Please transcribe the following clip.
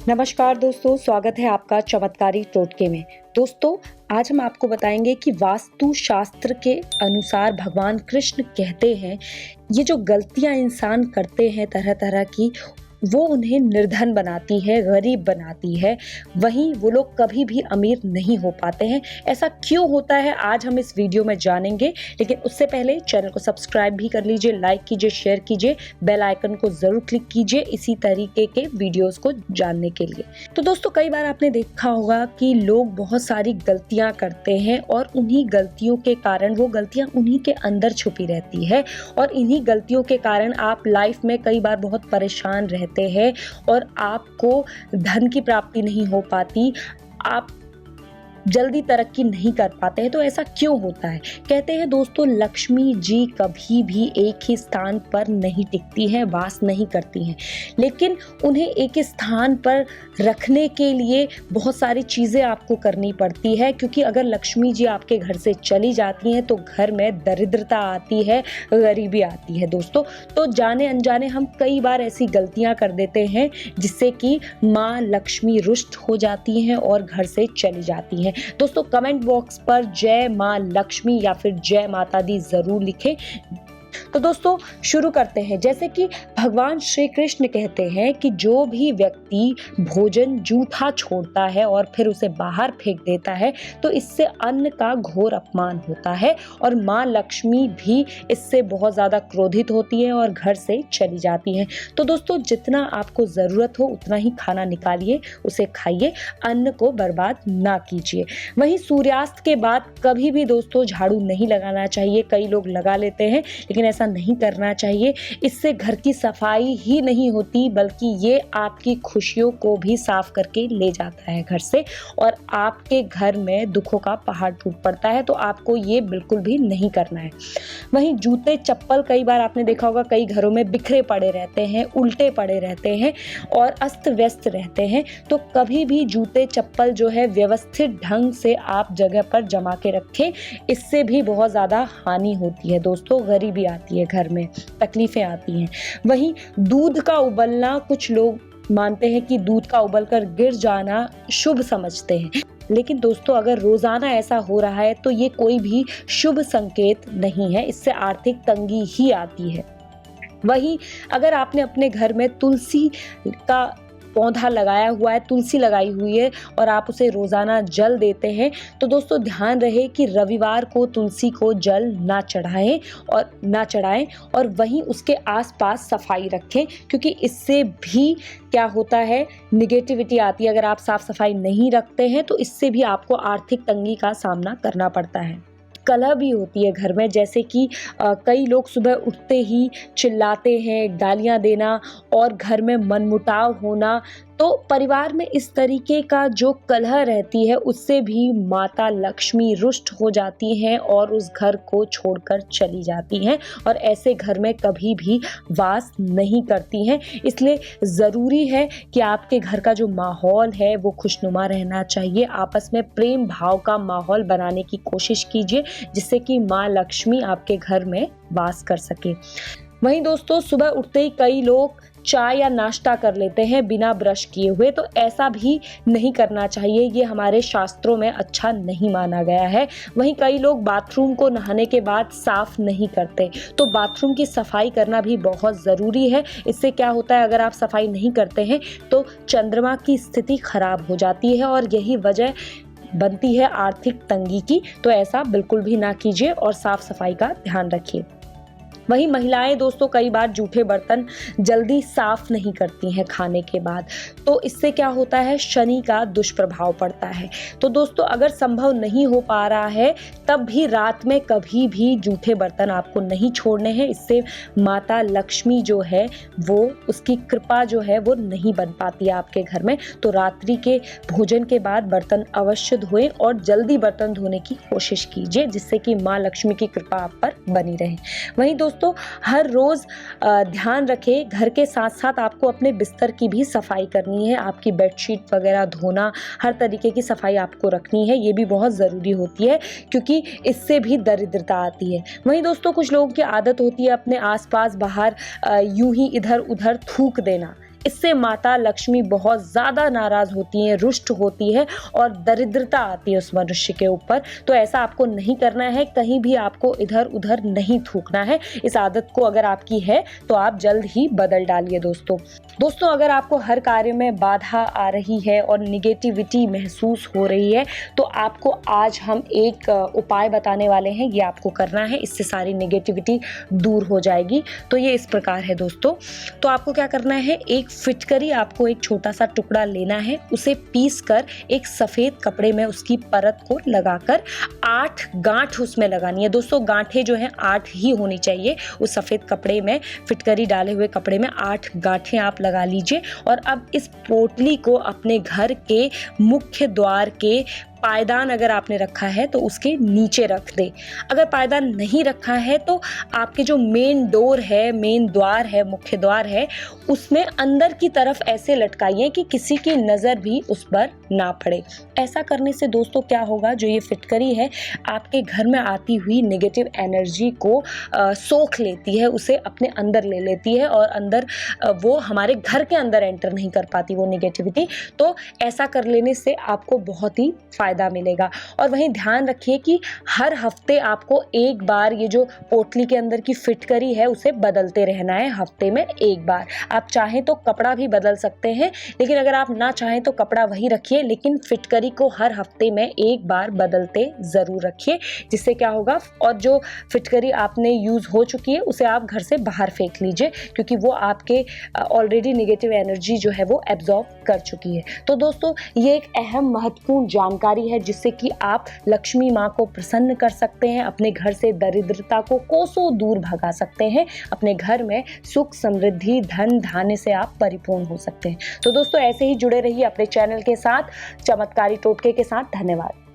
नमस्कार दोस्तों, स्वागत है आपका चमत्कारी टोटके में। दोस्तों, आज हम आपको बताएंगे कि वास्तु शास्त्र के अनुसार भगवान कृष्ण कहते हैं, ये जो गलतियां इंसान करते हैं तरह तरह की, वो उन्हें निर्धन बनाती है, गरीब बनाती है। वहीं वो लोग कभी भी अमीर नहीं हो पाते हैं। ऐसा क्यों होता है, आज हम इस वीडियो में जानेंगे। लेकिन उससे पहले चैनल को सब्सक्राइब भी कर लीजिए, लाइक कीजिए, शेयर कीजिए, बेल आइकन को जरूर क्लिक कीजिए इसी तरीके के वीडियोस को जानने के लिए। तो दोस्तों, कई बार आपने देखा होगा कि लोग बहुत सारी गलतियां करते हैं और उन्हीं गलतियों के कारण, वो गलतियां उन्हीं के अंदर छुपी रहती है और इन्हीं गलतियों के कारण आप लाइफ में कई बार बहुत परेशान रहते हैं और आपको धन की प्राप्ति नहीं हो पाती, आप जल्दी तरक्की नहीं कर पाते हैं। तो ऐसा क्यों होता है? कहते हैं दोस्तों, लक्ष्मी जी कभी भी एक ही स्थान पर नहीं टिकती हैं, वास नहीं करती हैं, लेकिन उन्हें एक स्थान पर रखने के लिए बहुत सारी चीज़ें आपको करनी पड़ती है। क्योंकि अगर लक्ष्मी जी आपके घर से चली जाती हैं तो घर में दरिद्रता आती है, गरीबी आती है दोस्तों। तो जाने अनजाने हम कई बार ऐसी गलतियां कर देते हैं जिससे कि माँ लक्ष्मी रुष्ट हो जाती हैं और घर से चली जाती हैं। दोस्तों, कमेंट बॉक्स पर जय मां लक्ष्मी या फिर जय माता दी जरूर लिखें। तो दोस्तों, शुरू करते हैं। जैसे कि भगवान श्री कृष्ण कहते हैं कि जो भी व्यक्ति भोजन जूठा छोड़ता है और फिर उसे बाहर फेंक देता है तो इससे अन्न का घोर अपमान होता है और माँ लक्ष्मी भी इससे बहुत ज़्यादा क्रोधित होती है और घर से चली जाती हैं। तो दोस्तों, जितना आपको ज़रूरत हो उतना ही खाना निकालिए, उसे खाइए, अन्न को बर्बाद ना कीजिए। वहीं सूर्यास्त के बाद कभी भी दोस्तों झाड़ू नहीं लगाना चाहिए। कई लोग लगा लेते हैं, लेकिन ऐसा नहीं करना चाहिए। इससे घर की सफाई ही नहीं होती, बल्कि ये आपकी खुशियों को भी साफ करके ले जाता है घर से और आपके घर में दुखों का पहाड़ टूट पड़ता है। तो आपको ये बिल्कुल भी नहीं करना है। वहीं जूते चप्पल, कई बार आपने देखा होगा कई घरों में बिखरे पड़े रहते हैं, उल्टे पड़े रहते हैं और अस्त व्यस्त रहते हैं। तो कभी भी जूते चप्पल जो है व्यवस्थित ढंग से आप जगह पर जमा के रखें। इससे भी बहुत ज़्यादा हानि होती है दोस्तों, गरीबी आती है घर में, तकलीफें आती हैं। वहीं दूध का उबलना, कुछ लोग मानते हैं कि दूध का उबलकर गिर जाना शुभ समझते हैं, लेकिन दोस्तों अगर रोजाना ऐसा हो रहा है तो ये कोई भी शुभ संकेत नहीं है। इससे आर्थिक तंगी ही आती है। वहीं अगर आपने अपने घर में तुलसी का पौधा लगाया हुआ है, तुलसी लगाई हुई है और आप उसे रोजाना जल देते हैं, तो दोस्तों ध्यान रहे कि रविवार को तुलसी को जल ना चढ़ाएं और वहीं उसके आसपास सफाई रखें। क्योंकि इससे भी क्या होता है, निगेटिविटी आती है। अगर आप साफ सफाई नहीं रखते हैं तो इससे भी आपको आर्थिक तंगी का सामना करना पड़ता है। कलह भी होती है घर में, जैसे कि कई लोग सुबह उठते ही चिल्लाते हैं, गालियां देना और घर में मनमुटाव होना। तो परिवार में इस तरीके का जो कलह रहती है उससे भी माता लक्ष्मी रुष्ट हो जाती हैं और उस घर को छोड़कर चली जाती हैं और ऐसे घर में कभी भी वास नहीं करती हैं। इसलिए ज़रूरी है कि आपके घर का जो माहौल है वो खुशनुमा रहना चाहिए। आपस में प्रेम भाव का माहौल बनाने की कोशिश कीजिए जिससे कि माँ लक्ष्मी आपके घर में वास कर सके। वहीं दोस्तों, सुबह उठते ही कई लोग चाय या नाश्ता कर लेते हैं बिना ब्रश किए हुए, तो ऐसा भी नहीं करना चाहिए। ये हमारे शास्त्रों में अच्छा नहीं माना गया है। वहीं कई लोग बाथरूम को नहाने के बाद साफ नहीं करते, तो बाथरूम की सफाई करना भी बहुत ज़रूरी है। इससे क्या होता है, अगर आप सफाई नहीं करते हैं तो चंद्रमा की स्थिति खराब हो जाती है और यही वजह बनती है आर्थिक तंगी की। तो ऐसा बिल्कुल भी ना कीजिए और साफ सफाई का ध्यान रखिए। वहीं महिलाएं दोस्तों कई बार जूठे बर्तन जल्दी साफ नहीं करती हैं खाने के बाद, तो इससे क्या होता है, शनि का दुष्प्रभाव पड़ता है। तो दोस्तों, अगर संभव नहीं हो पा रहा है तब भी रात में कभी भी जूठे बर्तन आपको नहीं छोड़ने हैं। इससे माता लक्ष्मी जो है वो, उसकी कृपा जो है वो नहीं बन पाती है आपके घर में। तो रात्रि के भोजन के बाद बर्तन अवश्य धोएं और जल्दी बर्तन धोने की कोशिश कीजिए जिससे कि माँ लक्ष्मी की कृपा आप पर बनी रहे। वहीं दोस्तों, हर रोज ध्यान रखें, घर के साथ साथ आपको अपने बिस्तर की भी सफाई करनी है। आपकी बेडशीट वगैरह धोना, हर तरीके की सफाई आपको रखनी है। ये भी बहुत ज़रूरी होती है क्योंकि इससे भी दरिद्रता आती है। वहीं दोस्तों, कुछ लोगों की आदत होती है अपने आसपास बाहर यूं ही इधर उधर थूक देना। इससे माता लक्ष्मी बहुत ज़्यादा नाराज़ होती हैं, रुष्ट होती है और दरिद्रता आती है उस मनुष्य के ऊपर। तो ऐसा आपको नहीं करना है, कहीं भी आपको इधर उधर नहीं थूकना है। इस आदत को अगर आपकी है तो आप जल्द ही बदल डालिए दोस्तों अगर आपको हर कार्य में बाधा आ रही है और निगेटिविटी महसूस हो रही है तो आपको आज हम एक उपाय बताने वाले हैं, ये आपको करना है, इससे सारी निगेटिविटी दूर हो जाएगी। तो ये इस प्रकार है दोस्तों। तो आपको क्या करना है, एक फिटकरी आपको एक छोटा सा टुकड़ा लेना है, उसे पीस कर एक सफ़ेद कपड़े में उसकी परत को लगाकर 8 गांठ उसमें लगानी है दोस्तों। गांठें जो हैं 8 ही होनी चाहिए। उस सफ़ेद कपड़े में, फिटकरी डाले हुए कपड़े में 8 गांठें आप लगा लीजिए। और अब इस पोटली को अपने घर के मुख्य द्वार के पायदान अगर आपने रखा है तो उसके नीचे रख दे। अगर पायदान नहीं रखा है तो आपके जो मेन डोर है, मेन द्वार है, मुख्य द्वार है, उसमें अंदर की तरफ ऐसे लटकाइए कि किसी की नज़र भी उस पर ना पड़े। ऐसा करने से दोस्तों क्या होगा, जो ये फिटकरी है आपके घर में आती हुई नेगेटिव एनर्जी को सोख लेती है, उसे अपने अंदर ले लेती है और अंदर वो हमारे घर के अंदर एंटर नहीं कर पाती वो नेगेटिविटी। तो ऐसा कर लेने से आपको बहुत ही फ़ायदा मिलेगा। और वहीं ध्यान रखिए कि हर हफ्ते आपको एक बार ये जो पोटली के अंदर की फिटकरी है उसे बदलते रहना है, हफ्ते में एक बार। आप चाहें तो कपड़ा भी बदल सकते हैं, लेकिन अगर आप ना चाहें तो कपड़ा वही रखिए, लेकिन फिटकरी को हर हफ्ते में एक बार बदलते ज़रूर रखिए। जिससे क्या होगा, और जो फिटकरी आपने यूज़ हो चुकी है उसे आप घर से बाहर फेंक लीजिए, क्योंकि वो आपके ऑलरेडी नेगेटिव एनर्जी जो है वो एब्जॉर्ब कर चुकी है। तो दोस्तों ये एक अहम महत्वपूर्ण जानकारी है जिससे कि आप लक्ष्मी माँ को प्रसन्न कर सकते हैं, अपने घर से दरिद्रता को कोसों दूर भगा सकते हैं, अपने घर में सुख समृद्धि धन धान्य से आप परिपूर्ण हो सकते हैं। तो दोस्तों ऐसे ही जुड़े रहिए अपने चैनल के साथ, चमत्कारी टोटके के साथ। धन्यवाद।